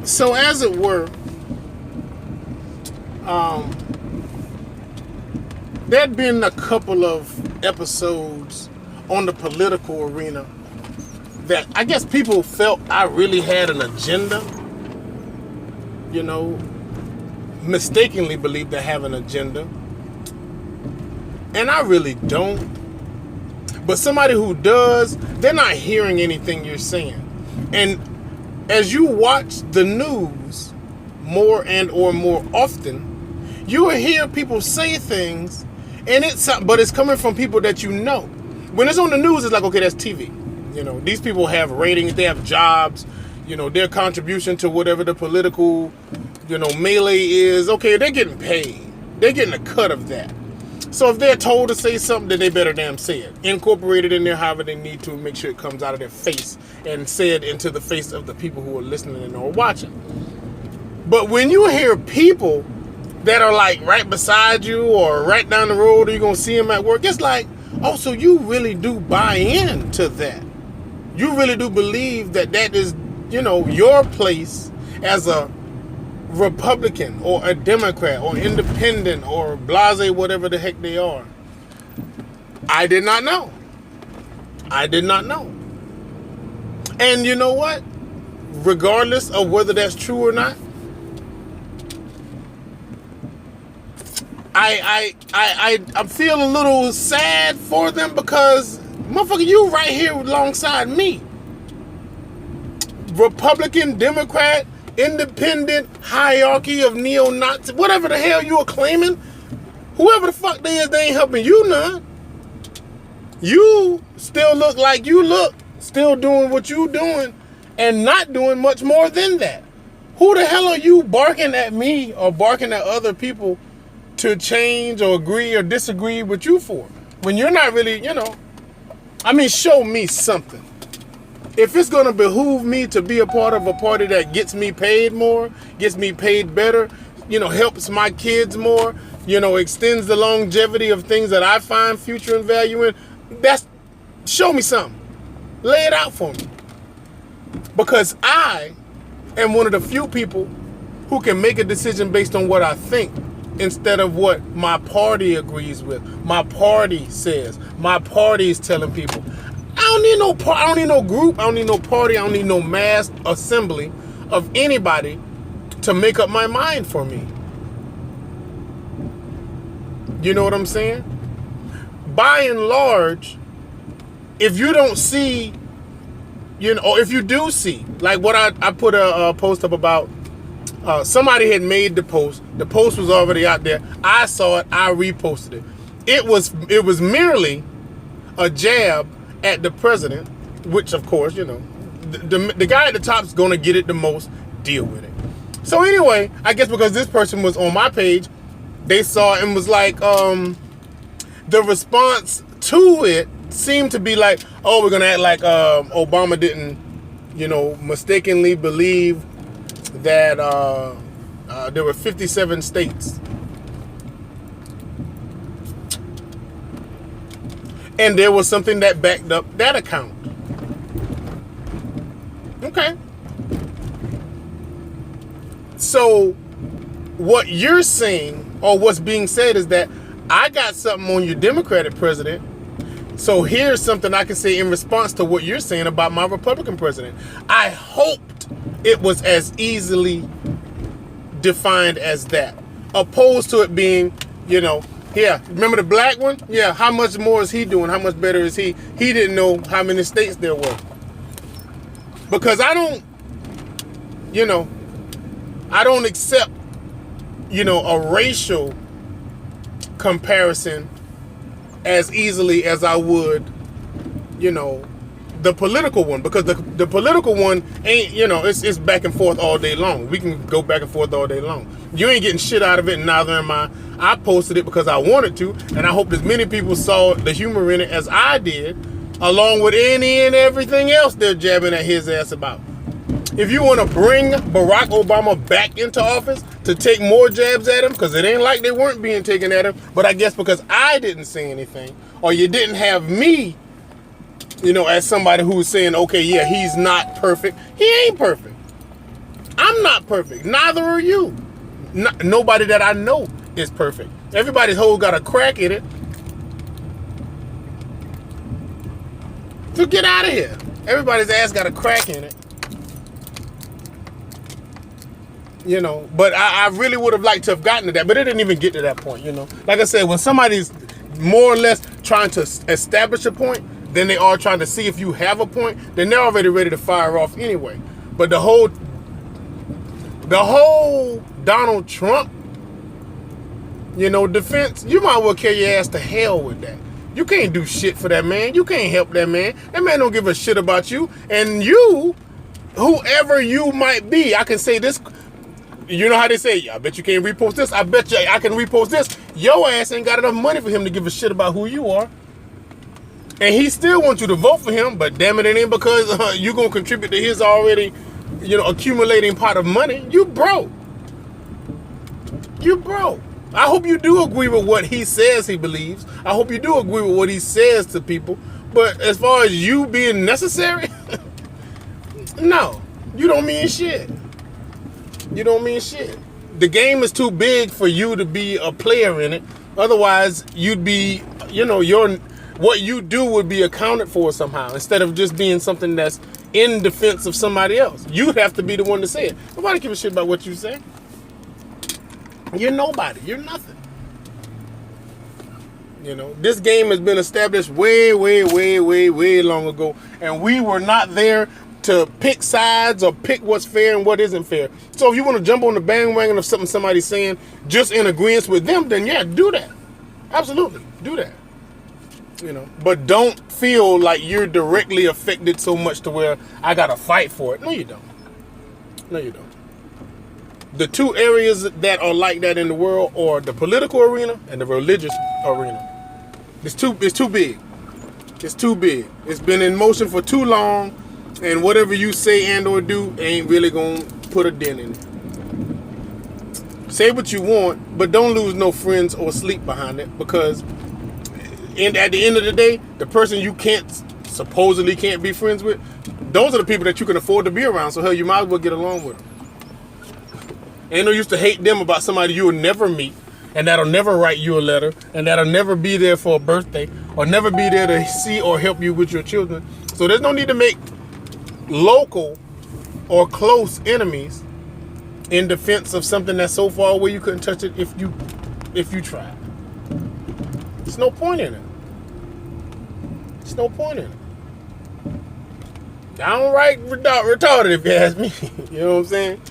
So as it were, there'd been a couple of episodes on the political arena that I guess people felt I really had an agenda, you know, mistakenly believed I have an agenda. And I really don't. But somebody who does, they're not hearing anything you're saying. And as you watch the news more and or more often, you will hear people say things, but it's coming from people that you know. When it's on the news, it's like, okay, that's TV. You know, these people have ratings, they have jobs, you know, their contribution to whatever the political, you know, melee is, okay, they're getting paid. They're getting a cut of that. So if they're told to say something, then they better damn say it. Incorporate it in there however they need to, make sure it comes out of their face and say it into the face of the people who are listening and or watching. But when you hear people that are like right beside you or right down the road, or you're going to see them at work, it's like, oh, so you really do buy into that. You really do believe that that is, you know, your place as a Republican or a Democrat or independent or blase, whatever the heck they are. I did not know. I did not know. And you know what? Regardless of whether that's true or not, I feel a little sad for them because, motherfucker, you right here alongside me. Republican, Democrat, independent, hierarchy of neo-Nazi, whatever the hell you are claiming, whoever the fuck they is, they ain't helping you none. You still look like you look, still doing what you doing, and not doing much more than that. Who the hell are you barking at me or barking at other people to change or agree or disagree with you for? When you're not really, you know, I mean, show me something. If it's going to behoove me to be a part of a party that gets me paid more, gets me paid better, you know, helps my kids more, you know, extends the longevity of things that I find future and value in, show me something. Lay it out for me. Because I am one of the few people who can make a decision based on what I think instead of what my party agrees with, my party says, my party is telling people. I don't need no group, I don't need no party, I don't need no mass assembly of anybody to make up my mind for me. You know what I'm saying? By and large, if you don't see, you know, or if you do see, like what I put a post up about, somebody had made the post was already out there, I saw it, I reposted it. It was merely a jab at the president, which of course, you know, the guy at the top's gonna get it the most, deal with it. So anyway, I guess because this person was on my page, they saw it and was like, the response to it seemed to be like, oh, we're gonna act like Obama didn't, you know, mistakenly believe that there were 57 states. And there was something that backed up that account. Okay. So what you're saying, or what's being said, is that I got something on your Democratic president, so here's something I can say in response to what you're saying about my Republican president. I hoped it was as easily defined as that, opposed to it being, you know, yeah, remember the black one? Yeah, how much more is he doing? How much better is he? He didn't know how many states there were. Because I don't, you know, I don't accept, you know, a racial comparison as easily as I would, you know, the political one. Because the political one ain't, you know, it's back and forth all day long. We can go back and forth all day long. You ain't getting shit out of it, and neither am I. I posted it because I wanted to, and I hope as many people saw the humor in it as I did, along with any and everything else they're jabbing at his ass about. If you want to bring Barack Obama back into office to take more jabs at him, because it ain't like they weren't being taken at him, but I guess because I didn't say anything, or you didn't have me, you know, as somebody who was saying, okay, yeah, he's not perfect. He ain't perfect. I'm I'm not perfect. Neither are you. Nobody that I know is perfect. Everybody's hole got a crack in it. So get out of here. Everybody's ass got a crack in it. You know, but I really would have liked to have gotten to that, but it didn't even get to that point, you know. Like I said, when somebody's more or less trying to establish a point than they are trying to see if you have a point, then they're already ready to fire off anyway. But the whole Donald Trump, you know, defense, you might well carry your ass to hell with that. You can't do shit for that man. You can't help that man. That man don't give a shit about you. And you, whoever you might be, I can say this. You know how they say, I bet you can't repost this. I bet you I can repost this. Your ass ain't got enough money for him to give a shit about who you are. And he still wants you to vote for him, but damn it, it ain't because you're going to contribute to his already, you know, accumulating pot of money. You broke. You broke. I hope you do agree with what he says he believes. I hope you do agree with what he says to people. But as far as you being necessary, no, you don't mean shit. You don't mean shit. The game is too big for you to be a player in it. Otherwise, you'd be, you know, what you do would be accounted for somehow instead of just being something that's in defense of somebody else. You'd have to be the one to say it. Nobody gives a shit about what you say. You're nobody. You're nothing. You know, this game has been established way long ago, and we were not there to pick sides or pick what's fair and what isn't fair. So if you want to jump on the bandwagon of something somebody's saying just in agreement with them, then yeah, do that. Absolutely, do that. You know, but don't feel like you're directly affected so much to where I gotta fight for it. No, you don't. No, you don't. The two areas that are like that in the world are the political arena and the religious arena. It's too big. It's too big. It's been in motion for too long, and whatever you say and or do ain't really gonna put a dent in it. Say what you want, but don't lose no friends or sleep behind it, because at the end of the day, the person you supposedly can't be friends with, those are the people that you can afford to be around. So hell, you might as well get along with them. Ain't no use to hate them about somebody you'll never meet, and that'll never write you a letter, and that'll never be there for a birthday, or never be there to see or help you with your children. So there's no need to make local or close enemies in defense of something that's so far away you couldn't touch it if you tried. There's no point in it. There's no point in it. Downright retarded, if you ask me. You know what I'm saying?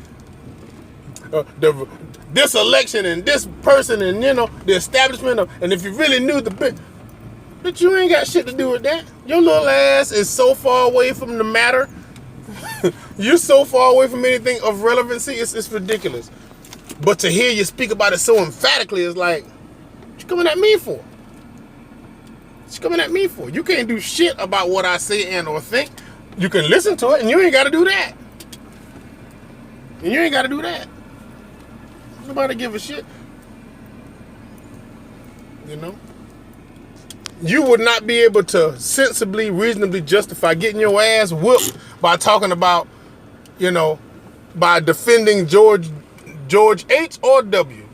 This election and this person and, you know, the establishment of, and if you really knew the bit, but you ain't got shit to do with that. Your little ass is so far away from the matter. You're so far away from anything of relevancy, it's ridiculous. But to hear you speak about it so emphatically is like, what you coming at me for? What you coming at me for? You can't do shit about what I say and or think. You can listen to it, and you ain't got to do that. And you ain't got to do that. Nobody give a shit. You know? You would not be able to sensibly, reasonably justify getting your ass whooped by talking about, you know, by defending George H or W.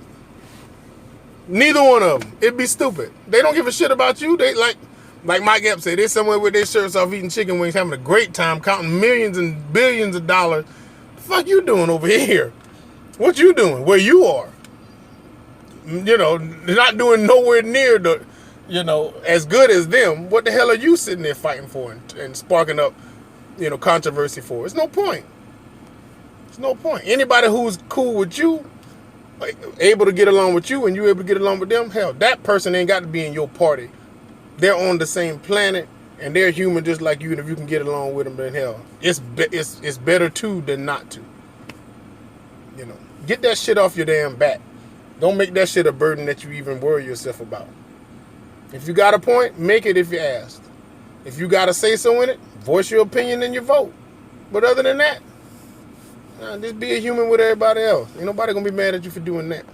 Neither one of them. It'd be stupid. They don't give a shit about you. They like Mike Epps said, they're somewhere with their shirts off eating chicken wings, having a great time, counting millions and billions of dollars. The fuck you doing over here? What you doing where you are? You know, not doing nowhere near the, you know, as good as them. What the hell are you sitting there fighting for and sparking up, you know, controversy for? It's no point. It's no point. Anybody who's cool with you, like, able to get along with you, and you able to get along with them, hell, that person ain't got to be in your party. They're on the same planet, and they're human just like you. And if you can get along with them, then hell, it's better to than not to. You know, get that shit off your damn back. Don't make that shit a burden that you even worry yourself about. If you got a point, make it if you're asked. If you got to say so in it, voice your opinion and your vote. But other than that, just be a human with everybody else. Ain't nobody going to be mad at you for doing that.